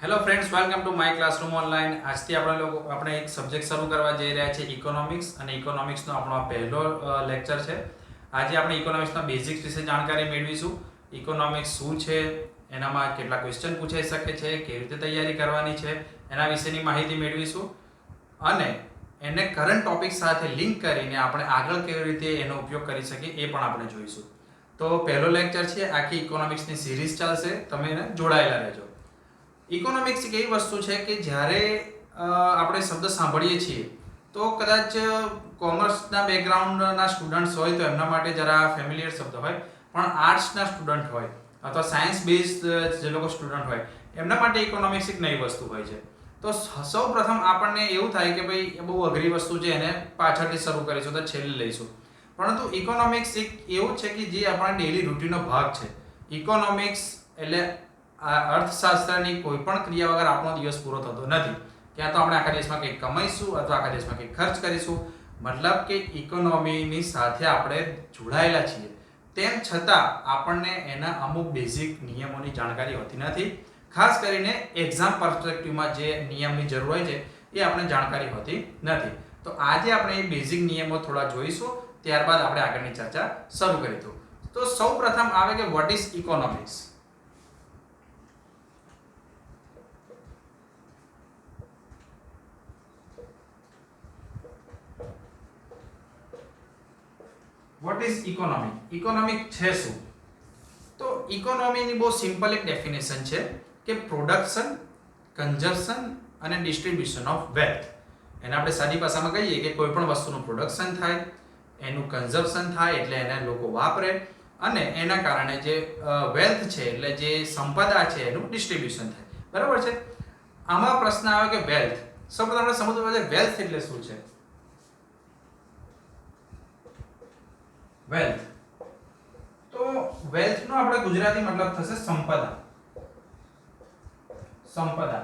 Hello friends, welcome to my classroom online. આજથી આપણે એક સબ્જેક્ટ શરૂ કરવા જઈ રહ્યા છે, ઇકોનોમિક્સ. અને ઇકોનોમિક્સનો આપણો આ પહેલો લેક્ચર છે. આજે આપણે ઇકોનોમિક્સના બેઝિક્સ વિશે જાણકારી મેળવીશું. ઇકોનોમિક્સ શું છે, એનામાં કેટલા ક્વેશ્ચન પૂછાઈ શકે છે, કેવી રીતે તૈયારી કરવાની છે, એના વિશેની માહિતી મેળવીશું. અને એને કરંટ ટોપિક સાથે લિંક કરીને આપણે આગળ કેવી રીતે એનો ઉપયોગ કરી શકીએ એ પણ આપણે જોઈશું. તો પહેલો લેક્ચર છે, આખી ઇકોનોમિક્સની સિરીઝ ચાલશે. તમે એને જોડાયેલા રહેજો. ઇકોનોમિક્સ એક એવી વસ્તુ છે કે જ્યારે આપણે શબ્દ સાંભળીએ છીએ તો કદાચ કોમર્સના બેકગ્રાઉન્ડના સ્ટુડન્ટ્સ હોય તો એમના માટે જરા ફેમિલિયર શબ્દ હોય, પણ આર્ટ્સના સ્ટુડન્ટ હોય અથવા સાયન્સ બેઝડ જે લોકો સ્ટુડન્ટ હોય એમના માટે ઇકોનોમિક્સ એક નવી વસ્તુ હોય છે. તો સૌ પ્રથમ આપણને એવું થાય કે ભાઈ એ બહુ અઘરી વસ્તુ છે, એને પાછળથી શરૂ કરીશું તો છેલ્લે લઈશું. પરંતુ ઇકોનોમિક્સ એક એવું છે કે જે આપણા ડેઇલી રૂટીનનો ભાગ છે. ઇકોનોમિક્સ એટલે આ અર્થશાસ્ત્રની કોઈ પણ ક્રિયા વગર આપણો દિવસ પૂરો થતો નથી. ક્યાં તો આપણે આખા દેશમાં કંઈક કમાઈશું અથવા આખા દેશમાં કંઈક ખર્ચ કરીશું. મતલબ કે ઇકોનોમીની સાથે આપણે જોડાયેલા છીએ. તેમ છતાં આપણને એના અમુક બેઝિક નિયમોની જાણકારી હોતી નથી. ખાસ કરીને એક્ઝામ પર્સપેક્ટિવમાં જે નિયમની જરૂર હોય છે એ આપણે જાણકારી હોતી નથી. તો આજે આપણે એ બેઝિક નિયમો થોડા જોઈશું, ત્યારબાદ આપણે આગળની ચર્ચા શરૂ કરીશું. તો સૌ પ્રથમ આવે કે what is economics. What is economy? Economic છે શું? તો ઇકોનોમીની બહુ સિમ્પલ એક ડેફિનેશન છે કે પ્રોડક્શન, કન્ઝમ્પશન અને ડિસ્ટ્રીબ્યુશન ઓફ વેલ્થ. એને આપણે સાદી ભાષામાં કહીએ કે કોઈ પણ વસ્તુનું પ્રોડક્શન થાય, એનું કન્ઝમ્પશન થાય એટલે એને લોકો વાપરે, અને એના કારણે જે વેલ્થ છે એટલે જે સંપદા છે એનું ડિસ્ટ્રીબ્યુશન થાય. બરાબર છે? આમાં પ્રશ્ન આવે કે વેલ્થ. સૌપ્રથમ આપણે સમજવું પડે વેલ્થ એટલે શું છે. વેલ્થ, તો વેલ્થ નો આપણે ગુજરાતી મતલબ થશે સંપદા. સંપદા.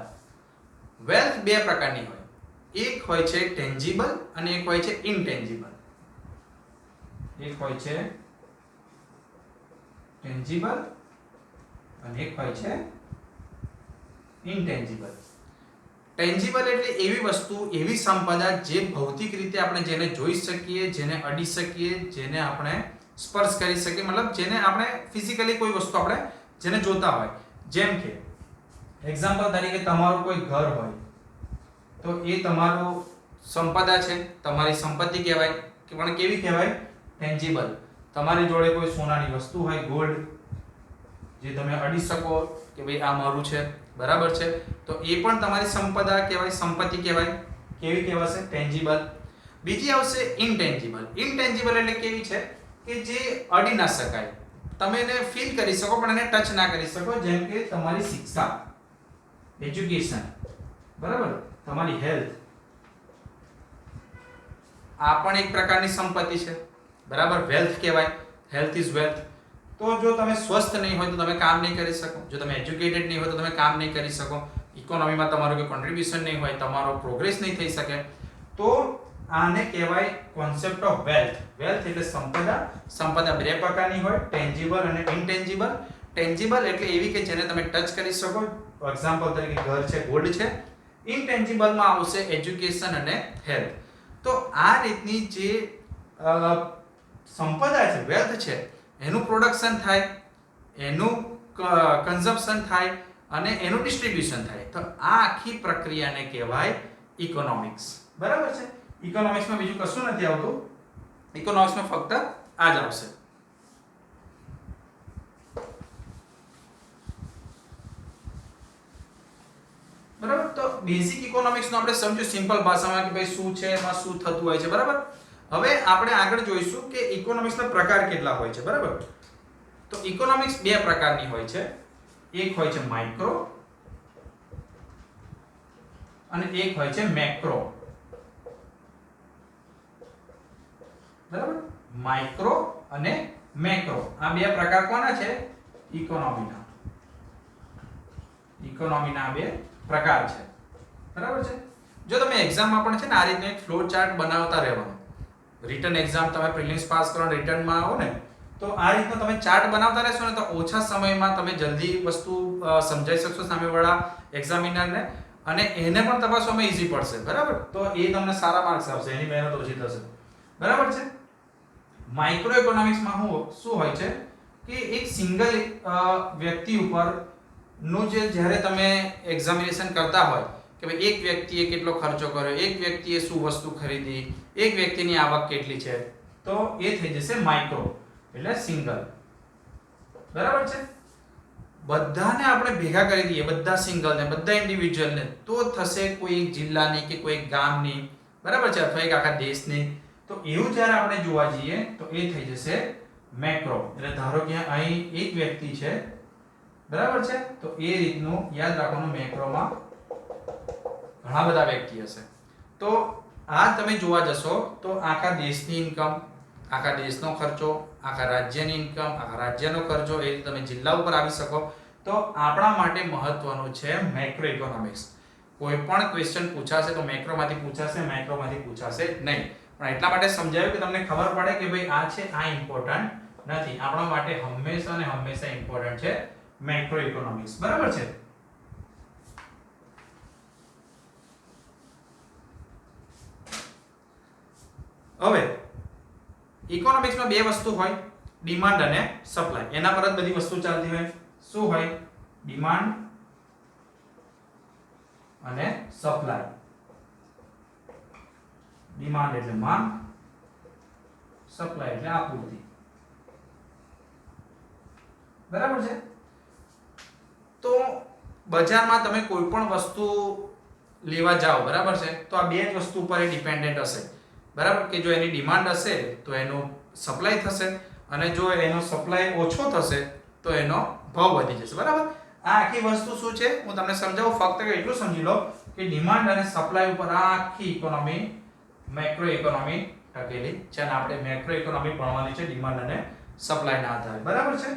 વેલ્થ બે પ્રકારની હોય. એક હોય છે ટેન્જિબલ અને એક હોય છે ઇનટેન્જિબલ. એક હોય છે ટેન્જિબલ અને એક હોય છે ઇનટેન્જિબલ. ટેન્જિબલ એટલે એવી વસ્તુ, એવી સંપદા જે ભૌતિક રીતે આપણે જેને જોઈ શકીએ, જેને અડી શકીએ, જેને આપણે સ્પર્શ કરી શકીએ, મતલબ જેને આપણે ફિઝિકલી કોઈ વસ્તુ આપણે જેને જોતા હોય. જેમ કે એક્ઝામ્પલ તરીકે તમારું કોઈ ઘર હોય તો એ તમારું સંપદા છે, તમારી સંપત્તિ કહેવાય. પણ કેવી કહેવાય? ટેન્જિબલ. તમારી જોડે કોઈ સોનાની વસ્તુ હોય, ગોલ્ડ, જે તમે અડી શકો કે ભાઈ આ મારું છે, બરાબર છે, તો એ પણ તમારી સંપદા કહેવાય, સંપત્તિ કહેવાય. કેવી કહેવાશે? ટેન્જિબલ. બીજી આવશે ઇનટેન્જિબલ. ઇનટેન્જિબલ એટલે કેવી છે કે જે અડી ના શકાય, તમે એને ફીલ કરી શકો પણ એને ટચ ના કરી શકો. જેમ કે તમારી શિક્ષા, એજ્યુકેશન, બરાબર, તમારી હેલ્થ, આ પણ એક પ્રકારની સંપત્તિ છે. બરાબર, વેલ્થ કહેવાય. Health is wealth. તો જો તમે સ્વસ્થ નહીં હોય તો તમે કામ નહીં કરી શકો. જો તમે એજ્યુકેટેડ નહીં હોય તો તમે કામ નહીં કરી શકો. ઇકોનોમીમાં તમારું કોઈ કોન્ટ્રીબ્યુશન નહીં હોય, તમારો પ્રોગ્રેસ નહીં થઈ શકે. તો આને કહેવાય કોન્સેપ્ટ ઓફ વેલ્થ. વેલ્થ એટલે સંપદા. સંપદા બે પ્રકારની હોય, ટેન્જિબલ અને ઇનટેન્જિબલ. ટેન્જિબલ એટલે એવી કે જેને તમે ટચ કરી શકો, એક્ઝામ્પલ તરીકે ઘર છે, ગોલ્ડ છે. ઇનટેન્જિબલમાં આવશે એજ્યુકેશન અને હેલ્થ. તો આ રીતની જે સંપદા છે, વેલ્થ છે, એનું પ્રોડક્શન થાય, એનું કન્ઝમ્પશન થાય અને એનું ડિસ્ટ્રીબ્યુશન થાય. તો આ આખી પ્રક્રિયાને કહેવાય ઇકોનોમિક્સ. બરાબર છે? ઇકોનોમિક્સમાં બીજું કશું નથી આવતું. ઇકોનોમિક્સમાં ફક્ત આ જ આવશે. બરાબર? તો બેઝિક ઇકોનોમિક્સનો આપણે સમજ્યું સિમ્પલ ભાષામાં કે ભાઈ શું છે, એમાં શું થતું હોય છે. બરાબર? હવે આપણે આગળ જોઈશું કે ઇકોનોમિક્સના પ્રકાર કેટલા હોય છે. બરાબર? તો ઇકોનોમિક્સ બે પ્રકારની હોય છે. એક હોય છે માઇક્રો અને એક હોય છે મેક્રો. બરાબર? માઇક્રો અને મેક્રો, આ બે પ્રકાર કોના છે? ઇકોનોમીના. ઇકોનોમીના બે પ્રકાર છે. બરાબર છે? જો તમે એક્ઝામમાં પણ છે ને આ રીતનો એક ફ્લો ચાર્ટ બનાવતા રહેવાનો. રિટન એક્ઝામ તમે પ્રિલિમ્સ પાસ કરો, રિટર્નમાં આવો ને તો આ રીતનો તમે ચાર્ટ બનાવતા રહેશો ને તો ઓછા સમયમાં તમે જલ્દી વસ્તુ સમજાઈ શકશો સામેવાળા એક્ઝામિનરને, અને એને પણ તપાસવામાં ઈઝી પડશે, બરાબર? તો એ તમને સારા માર્ક્સ આવશે, એની મહેનત ઓછી થશે, બરાબર છે? માઇક્રો ઇકોનોમિક્સમાં શું હોય છે કે એક સિંગલ વ્યક્તિ ઉપર નું જે જ્યારે તમે એક્ઝામિનેશન કરતા હોય કે ભાઈ એક વ્યક્તિએ કેટલો ખર્ચો કર્યો, એક વ્યક્તિએ શું વસ્તુ ખરીદી, એક વ્યક્તિની આવક કેટલી છે, તો એ થઈ જશે માઇક્રો એટલે સિંગલ, બરાબર છે? બધાને આપણે ભેગા કરી દઈએ, બધા સિંગલ ને બધા ઇન્ડિવિડ્યુઅલ ને, તો થશે કોઈ એક જિલ્લાની કે કોઈ એક ગામની, બરાબર છે, અથવા એક આખા દેશની. તો એવું જ્યારે આપણે જોવા જઈએ તો એ થઈ જશે મેક્રો. એટલે ધારો કે અહીં એક વ્યક્તિ છે, બરાબર છે, તો એ રીતનું યાદ રાખવાનું, મેક્રોમાં ઘણા બધા વ્યક્તિ હશે. તો આ તમે જોવા જશો તો આખા દેશની ઇન્કમ, આખા દેશનો ખર્ચો, આખા રાજ્યની ઇન્કમ, આખા રાજ્યનો ખર્ચો, એ તમે જિલ્લા ઉપર આવી શકો. તો આપણા માટે મહત્વનું છે મેક્રો ઇકોનોમિક્સ. કોઈ પણ ક્વેશ્ચન પૂછાશે તો મેક્રોમાંથી પૂછાશે, માઇક્રોમાંથી પૂછાશે નહીં. પણ એટલા માટે સમજાવ્યું કે તમને ખબર પડે કે ભાઈ આ છે, આ ઇમ્પોર્ટન્ટ નથી. આપણા માટે હંમેશા ને હંમેશા ઇમ્પોર્ટન્ટ છે મેક્રો ઇકોનોમિક્સ, બરાબર છે? હવે ઇકોનોમિક્સમાં બે વસ્તુ હોય, ડિમાન્ડ અને સપ્લાય. એના પર જ બધી વસ્તુ ચાલતી હોય. શું હોય? ડિમાન્ડ અને સપ્લાય. ડિમાન્ડ એટલે માંગ, સપ્લાય એટલે આપૂર્તિ, બરાબર છે? તો બજારમાં તમે કોઈ પણ વસ્તુ લેવા જાઓ, બરાબર છે, તો આ બે જ વસ્તુ ઉપર ડિપેન્ડન્ટ હશે, બરાબર? કે જો એની ડિમાન્ડ હશે તો એનો સપ્લાય થશે, અને જો એનો સપ્લાય ઓછો થશે તો એનો ભાવ વધી જશે, બરાબર? આ આખી વસ્તુ શું છે હું તમને સમજાવું, ફક્ત એટલું સમજી લો કે ડિમાન્ડ અને સપ્લાય ઉપર આ આખી ઇકોનોમી, મેક્રો ઇકોનોમી ટકેલી છે, અને આપણે મેક્રો ઇકોનોમી ભણવાની છે ડિમાન્ડ અને સપ્લાયના આધારે, બરાબર છે?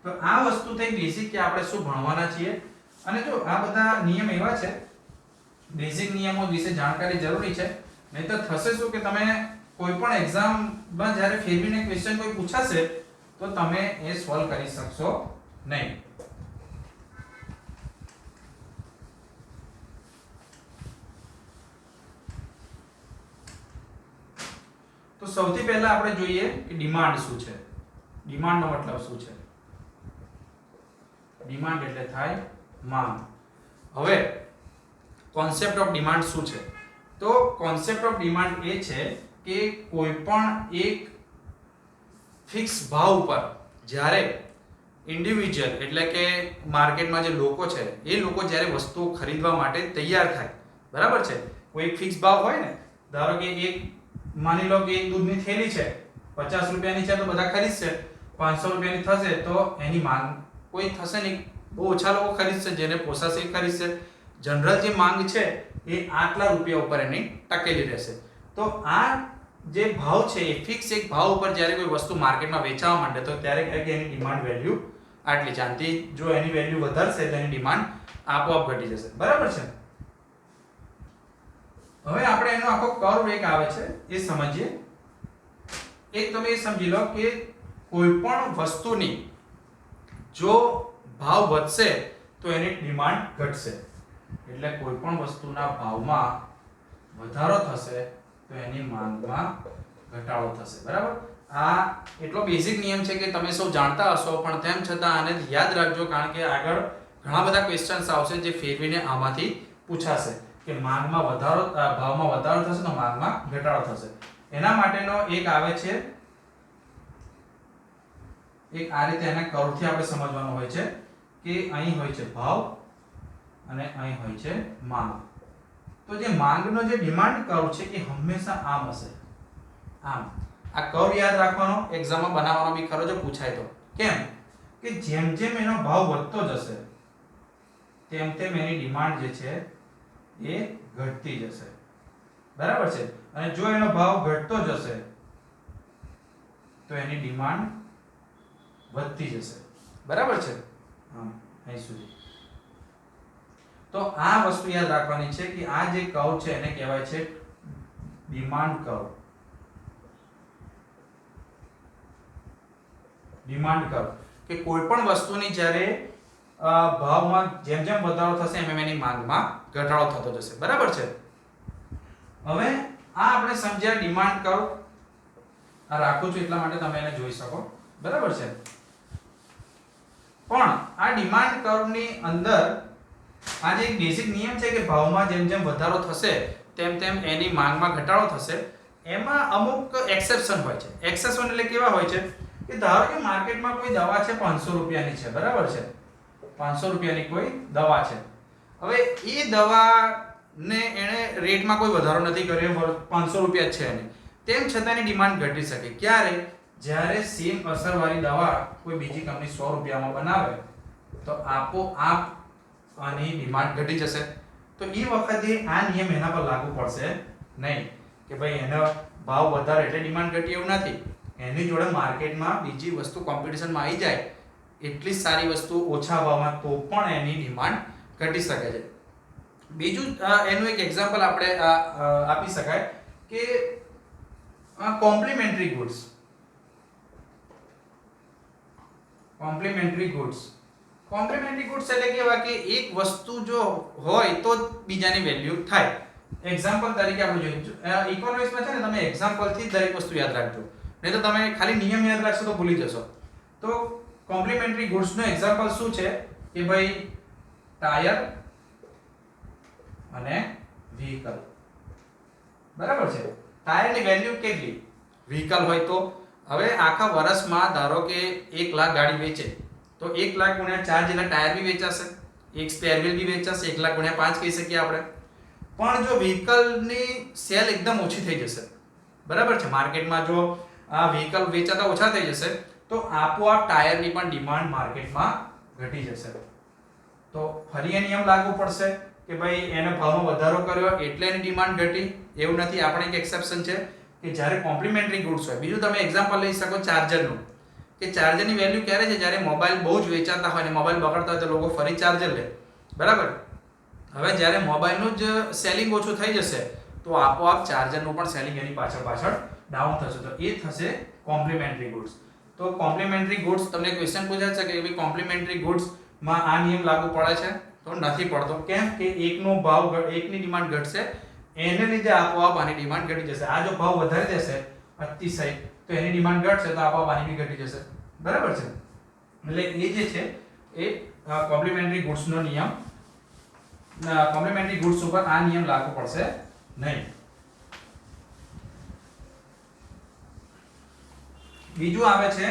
તો આ વસ્તુ થઈ બેઝિક કે આપણે શું ભણવાના છીએ. અને જો આ બધા નિયમ એવા છે, બેઝિક નિયમો વિશે જાણકારી જરૂરી છે, નહીં તો થશે શું કે તમે કોઈ પણ એક્ઝામમાં જ્યારે ફેરવીને ક્વેશ્ચન કોઈ પૂછાશે તો તમે એ સોલ્વ કરી શકશો નહીં. તો સૌથી પહેલા આપણે જોઈએ કે ડિમાન્ડ શું છે. ડિમાન્ડનો મતલબ શું છે? ડિમાન્ડ એટલે થાય માંગ. હવે કોન્સેપ્ટ ઓફ ડિમાન્ડ શું છે? તો કોન્સેપ્ટ ઓફ ડિમાન્ડ એ છે કે કોઈ પણ એક ફિક્સ ભાવ ઉપર જ્યારે ઇન્ડિવિજ્યુઅલ એટલે કે માર્કેટમાં જે લોકો છે એ લોકો જ્યારે વસ્તુઓ ખરીદવા માટે તૈયાર થાય, બરાબર છે, કોઈ ફિક્સ ભાવ હોય ને, ધારો કે એક માની લો કે એક દૂધની થેલી છે 50 રૂપિયાની છે તો બધા ખરીદશે, 500 રૂપિયાની થશે તો એની માંગ કોઈ થશે નહીં, બહુ ઓછા લોકો ખરીદશે, જેને પોસાશે એ ખરીદશે. જનરલ જે માંગ છે એ આટલા રૂપિયા ઉપર એની ટકેલી રહેશે. તો આ જે ભાવ છે એ ફિક્સ એક ભાવ ઉપર જ્યારે કોઈ વસ્તુ માર્કેટમાં વેચાવા માંડે તો ત્યારે કહે કે એની ડિમાન્ડ વેલ્યુ આટલી છે. આનાથી જો એની વેલ્યુ વધારશે તો એની ડિમાન્ડ આપોઆપ ઘટી જશે, બરાબર છે? હવે આપણે એનો આખો કર્વ એક આવે છે એ સમજીએ. એક તમે એ સમજી લો કે કોઈ પણ વસ્તુની જો ભાવ વધશે તો એની ડિમાન્ડ ઘટશે, એટલે કોઈ પણ વસ્તુના ભાવમાં વધારો થશે તો એની માંગમાં ઘટાડો થશે, બરાબર? આ એટલો બેઝિક નિયમ છે કે તમે સૌ જાણતા હશો, પણ તેમ છતાં આને યાદ રાખજો, કારણ કે આગળ ઘણા બધા ક્વેશ્ચન્સ આવશે જે ફેરવીને આમાંથી પૂછાશે કે માંગમાં વધારો, ભાવમાં વધારો થશે તો માંગમાં ઘટાડો થશે. એના માટેનો એક આવે છે, એક આ રીતે એના કર્વથી આપણે સમજવાનું હોય છે કે અહીં હોય છે ભાવ અને અહીં હોય છે માંગ. તો જે માંગનો જે ડિમાન્ડ કર્વ છે એ હંમેશા આમ હશે, આમ. આ કર્વ યાદ રાખવાનો, એક્ઝામમાં બનાવવાનો બી ખરો જો પૂછાય તો. કેમ? કે જેમ જેમ એનો ભાવ વધતો જશે તેમ તેમ એની ડિમાન્ડ જે છે એ ઘટતી જશે, બરાબર છે? અને જો એનો ભાવ ઘટતો જશે તો એની ડિમાન્ડ વધતી જશે, બરાબર છે? હા, અહીં સુધી. તો આ વસ્તુ યાદ રાખવાની છે કે આ જે કર્વ છે એને કહેવાય છે ડિમાન્ડ કર્વ. ડિમાન્ડ કર્વ કે કોઈ પણ વસ્તુની જ્યારે ભાવમાં જેમ જેમ વધારો થશે એમ એની માંગમાં ઘટાડો થતો જશે. બરાબર છે. હવે આ આપણે સમજ્યા ડિમાન્ડ કર્વ. આ રાખું છું એટલા માટે તમે એને જોઈ શકો. બરાબર છે. પણ આ ડિમાન્ડ કર્વની અંદર આ જે એક બેઝિક નિયમ છે કે ભાવમાં જેમ જેમ વધારો થશે તેમ તેમ એની માંગમાં ઘટાડો થશે. એમાં અમુક એક્સેપ્શન હોય છે. એક્સેપ્શન એટલે કેવા હોય છે કે ધારો કે માર્કેટમાં કોઈ દવા છે 500 રૂપિયાની છે. બરાબર છે. 500 રૂપિયાની કોઈ દવા છે. હવે એ દવાને એણે રેટમાં કોઈ વધારો નથી કર્યો, 500 રૂપિયા જ છે એની, તેમ છતાં એની ડિમાન્ડ ઘટી શકે. ક્યારે? જ્યારે સેમ અસરવાળી દવા કોઈ બીજી કંપની 100 રૂપિયામાં બનાવે તો આપોઆપ આની ડિમાન્ડ ઘટી જશે. તો એ વખતે આ નિયમ એના પર લાગુ પડશે નહીં કે ભાઈ એનો ભાવ વધારે એટલે ડિમાન્ડ ઘટી, એવું નથી. એની જોડે માર્કેટમાં બીજી વસ્તુ કોમ્પિટિશનમાં આવી જાય, એટલી સારી વસ્તુ ઓછા ભાવમાં, તો પણ એની ડિમાન્ડ ઘટી શકે છે. બીજું એનું એક એક્ઝામ્પલ આપણે આપી શકાય કે કોમ્પ્લિમેન્ટરી ગુડ્સ. કોમ્પ્લિમેન્ટરી ગુડ્સ એટલે કેવા કે એક વસ્તુ જો હોય તો જ બીજાની વેલ્યુ થાય. એક્ઝામ્પલ તરીકે આપણે જોઈએ ઇકોનોમિક્સમાં છે ને, તમે એક્ઝામ્પલથી દરેક વસ્તુ યાદ રાખજો, નહીં તો તમે ખાલી નિયમ યાદ રાખશો તો ભૂલી જશો. તો કોમ્પ્લિમેન્ટરી ગુડ્સનો એક્ઝામ્પલ શું છે કે ભાઈ ટાયર અને વ્હીકલ. બરાબર છે. ટાયરની વેલ્યુ કેટલી? વ્હીકલ હોય તો હવે આખા વર્ષમાં ધારો કે 1 લાખ ગાડી વેચે તો 1 લાખ ગુણ્યા 4 જેટલા ટાયર બી વેચાશે, એક સ્પેર વ્હીલ બી વેચાશે, 1 લાખ ગુણ્યા 5 કહી શકીએ આપણે. પણ જો વ્હીકલની સેલ એકદમ ઓછી થઈ જશે, બરાબર છે, માર્કેટમાં જો આ વ્હીકલ વેચાતા ઓછા થઈ જશે તો આપોઆપ ટાયરની પણ ડિમાન્ડ માર્કેટમાં ઘટી જશે. તો ફરી એ નિયમ લાગુ પડશે કે ભાઈ એને ભાવમાં વધારો કર્યો એટલે એની ડિમાન્ડ ઘટી, એવું નથી. આપણે એક એક્સેપ્શન છે કે જ્યારે કોમ્પ્લિમેન્ટરી ગુડ્સ હોય. બીજું તમે એક્ઝામ્પલ લઈ શકો ચાર્જરનું, કે ચાર્જરની વેલ્યુ ક્યારે છે? જ્યારે મોબાઈલ બહુ જ વેચાતા હોય ને મોબાઈલ બગડતા હોય તો લોકો ફરી ચાર્જર લે. બરાબર. હવે જ્યારે મોબાઈલનું જ સેલિંગ ઓછું થઈ જશે તો આપોઆપ ચાર્જરનું પણ સેલિંગ એની પાછળ ડાઉન થશે. તો એ થશે કોમ્પ્લિમેન્ટરી ગુડ્સ. તો કોમ્પ્લિમેન્ટરી ગુડ્સ તમને ક્વેશ્ચન પૂછાય છે કે ભાઈ કોમ્પ્લિમેન્ટરી ગુડ્સમાં આ નિયમ લાગુ પડે છે? તો નથી પડતો. કેમ? કે એકનો ભાવ એકની ડિમાન્ડ ઘટશે, એને લીધે આપોઆપ આની ડિમાન્ડ ઘટી જશે. આ જો ભાવ વધારી દેશે અતિશય તો એની ડિમાન્ડ ઘટશે તો આપોઆપ આની બી ઘટી જશે. બરાબર છે. એટલે એ જે છે એ કોમ્પ્લિમેન્ટરી ગુડ્સનો નિયમ, કોમ્પ્લિમેન્ટરી ગુડ્સ ઉપર આ નિયમ લાગુ પડશે નહીં. બીજું આવે છે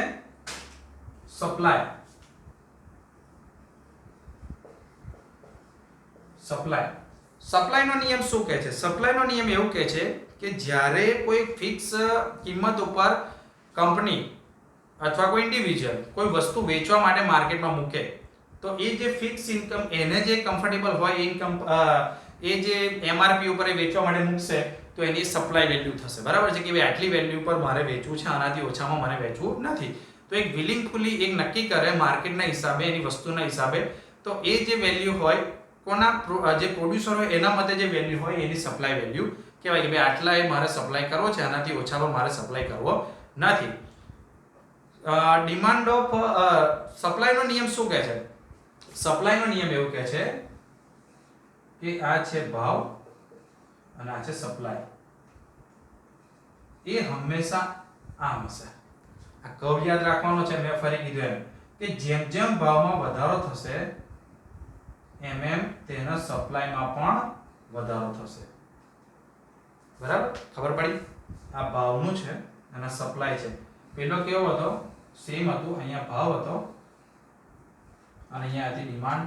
સપ્લાય. સપ્લાયનો નિયમ શું કહે છે? સપ્લાયનો નિયમ એવું કહે છે કે જ્યારે કોઈ ફિક્સ કિંમત ઉપર કંપની અથવા કોઈ ઇન્ડિવિજ્યુઅલ કોઈ વસ્તુ વેચવા માટે માર્કેટમાં મૂકે તો એ જે ફિક્સ ઇન્કમ એને જે કમ્ફર્ટેબલ હોય એ જે એમઆરપી ઉપર એ વેચવા માટે મૂકશે તો એની સપ્લાય વેલ્યુ થશે. બરાબર છે કે ભાઈ આટલી વેલ્યુ પર મારે વેચવું છે, આનાથી ઓછામાં મને વેચવું નથી. તો એક વિલિંગફુલી એક નક્કી કરે માર્કેટના હિસાબે, એની વસ્તુના હિસાબે, તો એ જે વેલ્યુ હોય કોના જે પ્રોડ્યુસર હોય એના મતે જે વેલ્યુ હોય એની સપ્લાય વેલ્યુ કહેવાય કે ભાઈ આટલા એ મારે સપ્લાય કરવો છે, આનાથી ઓછામાં મારે સપ્લાય કરવો નથી. ડિમાન્ડ ઓફ સપ્લાયનો નિયમ શું કહે છે? સપ્લાયનો નિયમ એવું કહે છે કે આ છે ભાવ અને આ છે સપ્લાય, એ હંમેશા આમ હશે. આ કર્વ યાદ રાખવાનો છે. મેં ફરી કીધું એમ કે જેમ જેમ ભાવમાં વધારો થશે એમ એમ તેના સપ્લાયમાં પણ વધારો થશે. બરાબર? ખબર પડી? આ ભાવનું છે અને સપ્લાય છે. પેલો કેવો હતો? સેમ હતું. અહીંયા ભાવ હતો અને અહીંયા હતી ડિમાન્ડ,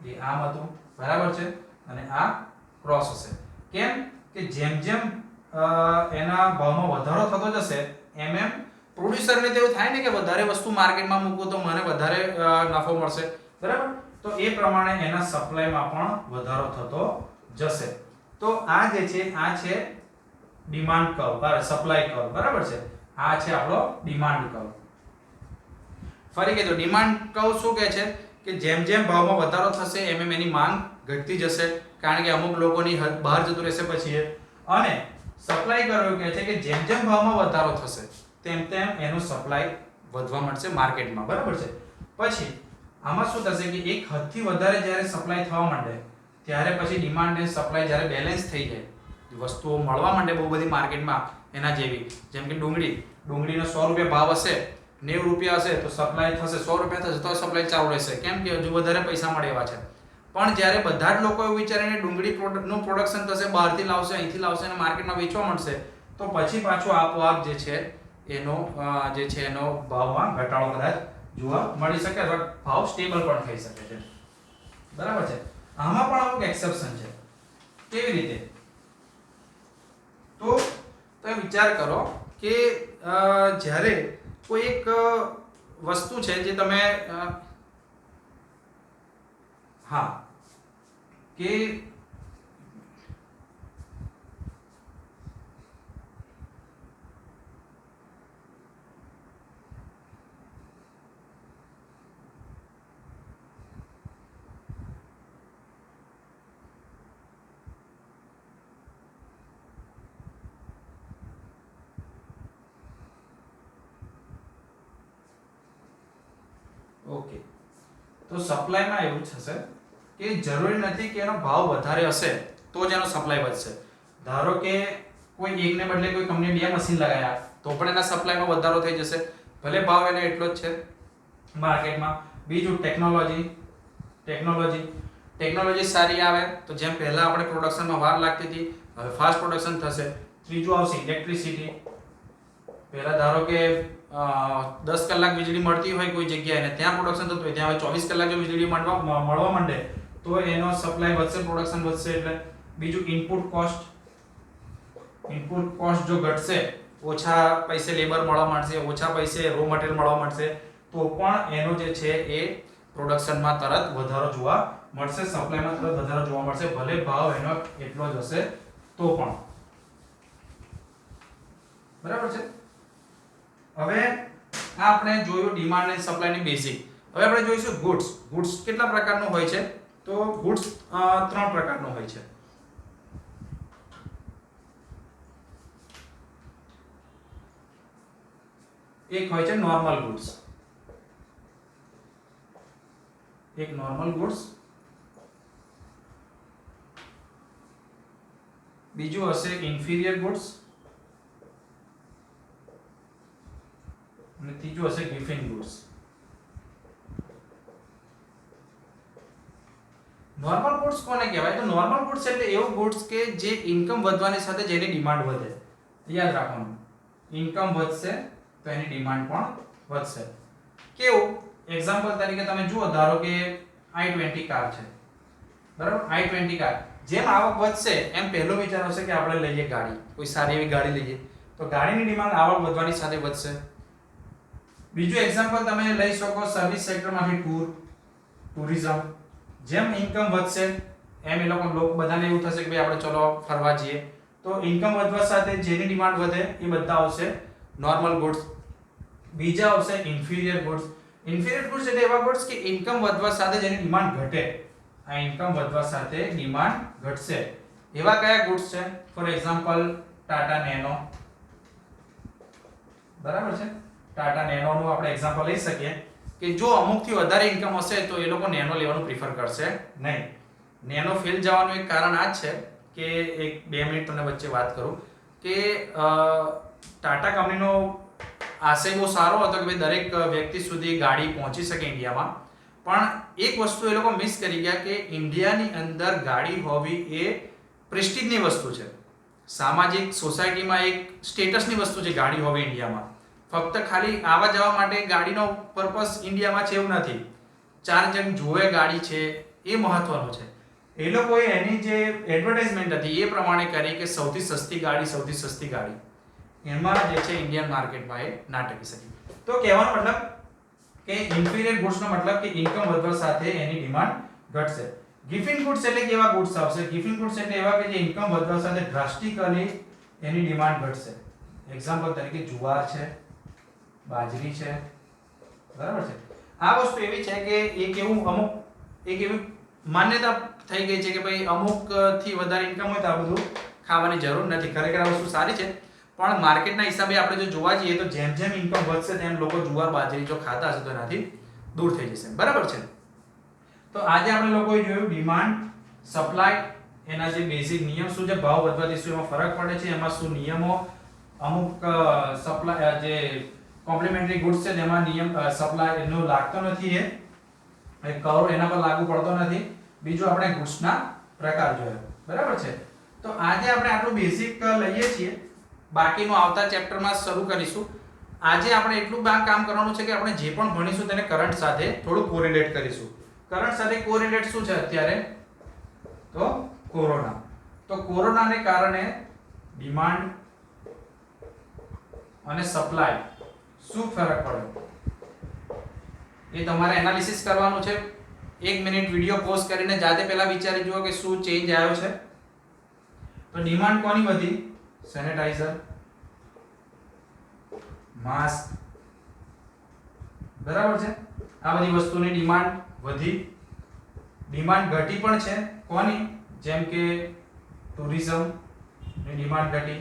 એ આમ હતું. બરાબર છે. અને આ ક્રોસ હશે. કેમ? કે જેમ જેમ એના ભાવમાં વધારો થતો જશે એમ એમ પ્રોડ્યુસરને તેવું થાય ને કે વધારે વસ્તુ માર્કેટમાં મૂકું તો મને વધારે નફો મળશે. બરાબર? તો એ પ્રમાણે એના સપ્લાયમાં પણ વધારો થતો જશે. તો આ જે છે આ છે ડિમાન્ડ કર્વ, સપ્લાય કર્વ. બરાબર છે. આ છે આપણો ડિમાન્ડ કર્વ. ફરી કીધું ડિમાન્ડ કર્વ શું કહે છે કે જેમ જેમ ભાવમાં વધારો થશે એમ એમ એની માંગ ઘટતી જશે, કારણ કે અમુક લોકોની હદ બહાર જતું રહેશે પછી. અને સપ્લાય કર્વ કહે છે કે જેમ જેમ ભાવમાં વધારો થશે તેમ તેમ એનો સપ્લાય વધવા માંડશે માર્કેટમાં, બરાબર છે. પછી આમાં શું થશે કે એક હદથી વધારે જ્યારે સપ્લાય થવા માંડે ત્યારે પછી ડિમાન્ડ અને સપ્લાય જ્યારે બેલેન્સ થઈ જાય, વસ્તુઓ મળવા માંડે બહુ બધી માર્કેટમાં એના જેવી, જેમ કે ડુંગળીનો 100 રૂપિયા ભાવ હશે, 90 રૂપિયા હશે તો સપ્લાય થશે 100 રૂપિયા થશે તો સપ્લાય ચાલુ રહેશે, કેમ કે હજુ વધારે પૈસા મળે એવા છે. પણ જ્યારે બધા જ લોકો એવું વિચારીને ડુંગળી નું પ્રોડક્શન થશે, બહારથી લાવશે, અહીંથી લાવશે અને માર્કેટમાં વેચવા મળશે, તો પછી પાછું આપોઆપ જે છે એનો ભાવમાં ઘટાડો કદાચ જોવા મળી શકે અથવા ભાવ સ્ટેબલ પણ થઈ શકે છે, બરાબર છે. આમાં પણ અમુક એક્સેપ્શન છે. કેવી રીતે? તો તમે વિચાર કરો કે જ્યારે કોઈ એક વસ્તુ છે જે તમે કે ઓકે, તો સપ્લાયમાં એવું થશે કે જરૂરી નથી કે એનો ભાવ વધારે હશે તો જ એનો સપ્લાય વધશે. ધારો કે કોઈ એકને બદલે કોઈ કંપની 2 મશીન લગાવ્યા તો પણ એના સપ્લાયમાં વધારો થઈ જશે, ભલે ભાવ એને એટલો જ છે માર્કેટમાં. બીજું ટેકનોલોજી સારી આવે તો જેમ પહેલા આપણે પ્રોડક્શનમાં વાર લાગતી હતી, હવે ફાસ્ટ પ્રોડક્શન થશે. ત્રીજું આવશે ઇલેક્ટ્રિસિટી. પહેલા ધારો કે 10 કલાક વીજળી મળતી હોય કોઈ જગ્યાએ ને ત્યાં પ્રોડક્શન થતું હોય, ત્યાં હવે 24 કલાક જો વીજળી મળવા માંડે તો એનો સપ્લાય વધશે, પ્રોડક્શન વધશે. એટલે બીજું ઇનપુટ કોસ્ટ જો ઘટશે, ઓછા પૈસે લેબર મળવા માંડશે, ઓછા પૈસે રો મટીરીયલ મળવા માંડશે, તો પણ એનો જે છે એ પ્રોડક્શનમાં તરત વધારો જોવા મળશે, સપ્લાયમાં તરત વધારો જોવા મળશે, ભલે ભાવ એનો એટલો જ હશે તો પણ, બરાબર છે. હવે આ આપણે જોયું ડિમાન્ડ અને સપ્લાયની બેઝિક. હવે આપણે જોઈશું ગુડ્સ કેટલા પ્રકારનો હોય છે? તો ગુડ્સ 3 પ્રકારનો હોય છે. એક હોય છે નોર્મલ ગુડ્સ, બીજું હશે ઇન્ફિરિયર ગુડ્સ અને ત્રીજું હશે ગિફિંગ ગુડ્સ. નોર્મલ ગુડ્સ કોને કહેવાય? તો નોર્મલ ગુડ્સ એટલે એવું ગુડ્સ કે જે ઇન્કમ વધવાની સાથે જેની ડિમાન્ડ વધે. યાદ રાખવાનું, ઇન્કમ વધશે તો એની ડિમાન્ડ પણ વધશે. કેવું? એક્ઝામ્પલ તરીકે તમે જુઓ, ધારો કે i20 કાર છે, બરાબર? i20 કાર, જેમ આવક વધશે એમ પહેલો વિચાર હશે કે આપણે લઈએ ગાડી, કોઈ સારી એવી ગાડી લઈએ, તો ગાડીની ડિમાન્ડ આવક વધવાની સાથે વધશે. બીજું એક્ઝામ્પલ તમે લઈ શકો સર્વિસ સેક્ટરમાંથી ટુરિઝમ. જેમ ઇન્કમ વધશે એમ એ લોકો બધાને એવું થશે કે ભાઈ આપણે ચલો ફરવા જઈએ, તો ઇન્કમ વધવા સાથે જેની ડિમાન્ડ વધે એ બધા આવશે નોર્મલ ગુડ્સ. બીજા આવશે ઇન્ફિરિયર ગુડ્સ. ઇન્ફિરિયર ગુડ્સ એટલે એવા ગુડ્સ કે ઇન્કમ વધવા સાથે જેની ડિમાન્ડ ઘટે. આ ઇન્કમ વધવા સાથે ડિમાન્ડ ઘટશે. એવા કયા ગુડ્સ છે? ફોર એક્ઝામ્પલ ટાટા નેનો, બરાબર છે. ટાટા નેનો નું આપણે એક્ઝામ્પલ લઈ શકીએ કે જો અમુકથી વધારે ઇન્કમ હશે તો એ લોકો નેનો લેવાનું પ્રિફર કરશે નહીં. નેનો ફેલ જવાનું એક કારણ આ જ છે કે 2 મિનિટ તમને વચ્ચે વાત કરું કે ટાટા કંપનીનો આશય બહુ સારો હતો કે ભાઈ દરેક વ્યક્તિ સુધી ગાડી પહોંચી શકે ઇન્ડિયામાં, પણ એક વસ્તુ એ લોકો મિસ કરી ગયા કે ઇન્ડિયાની અંદર ગાડી હોવી એ પ્રેસ્ટીજની વસ્તુ છે, સામાજિક સોસાયટીમાં એક સ્ટેટસની વસ્તુ છે ગાડી હોવી ઇન્ડિયામાં. ફક્ત ખાલી આવવા જવા માટે ગાડીનો પર્પસ ઇન્ડિયામાં છે એવું નથી, 4 જણ જોવે ગાડી છે એ મહત્વનું છે. એ લોકોએ એની જે એડવર્ટાઇઝમેન્ટ હતી એ પ્રમાણે કરી કે સૌથી સસ્તી ગાડી, એમાં જે છે ઇન્ડિયન માર્કેટમાં એ ના ટકી શકી. તો કહેવાનો મતલબ કે ઇન્ફિરિયર ગુડ્સનો મતલબ કે ઇન્કમ વધવા સાથે એની ડિમાન્ડ ઘટશે. ગિફિંગ ગુડ્સ એટલે કેવા ગુડ્સ આવશે? ગિફિંગ ગુડ્સ એટલે એવા કે જે ઇન્કમ વધવા સાથે ડ્રાસ્ટિકલી એની ડિમાન્ડ ઘટશે. એક્ઝામ્પલ તરીકે જુવાર છે, બાજરી છે, બરાબર છે. આ વસ્તુ એવી છે કે એક એવી માન્યતા થઈ ગઈ છે કે ભાઈ અમુક થી વધારે ઇન્કમ હોય તો આ બધું ખાવાની જરૂર નથી. ખરેખર આ વસ્તુ સારી છે, પણ માર્કેટના હિસાબે આપણે જો જોવા જઈએ તો જેમ જેમ ઇન્કમ વધશે તેમ લોકો જુવાર બાજરી જો ખાતા હશે તો એનાથી દૂર થઈ જશે, બરાબર છે. તો આજે આપણે લોકોએ જોયું ડિમાન્ડ, સપ્લાય, એના જે બેઝિક નિયમ શું છે, ભાવ વધવાથી શું એમાં ફરક પડે છે, એમાં શું નિયમો, અમુક સપ્લાય જે કોમ્પ્લિમેન્ટરી ગુડ્સ છે તેમાં નિયમ સપ્લાય એનો લાગતો નથી, એ કરો એના પર લાગુ પડતો નથી. બીજું આપણે ગુડ્સના પ્રકાર જોયા, બરાબર છે. તો આજે આપણે આટલું બેઝિક લઈએ છીએ, બાકીનું આવતા ચેપ્ટરમાં શરૂ કરીશું. આજે આપણે એટલું કામ કરવાનું છે કે આપણે જે પણ ભણીશું તેને કરંટ સાથે થોડું કોરિલેટ કરીશું. કરંટ સાથે કોરિલેટ શું છે અત્યારે, તો કોરોના. તો કોરોનાને કારણે ડિમાન્ડ અને સપ્લાય શું ફરક પડ્યો એ તમારે એનાલિસિસ કરવાનું છે. 1 મિનિટ વિડિયો પોઝ કરીને જાતે પહેલા વિચારી જુઓ કે શું ચેન્જ આવ્યો છે. તો ડિમાન્ડ કોની વધી, સેનેટાઈઝર, માસ્ક, બરાબર છે. આ બધી વસ્તુની ડિમાન્ડ વધી. ડિમાન્ડ ઘટી પણ છે કોની, જેમ કે ટુરિઝમ ની ડિમાન્ડ ઘટી,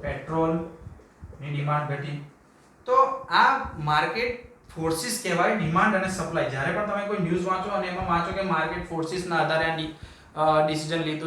પેટ્રોલ ની ડિમાન્ડ ઘટી. તો આ માર્કેટ ફોર્સિસ કહેવાય, ડિમાન્ડ અને સપ્લાય. જ્યારે પણ તમે કોઈ ન્યૂઝ વાંચો અને એમાં વાંચો કે માર્કેટ ફોર્સિસના આધારે આ ડિસિઝન લીધું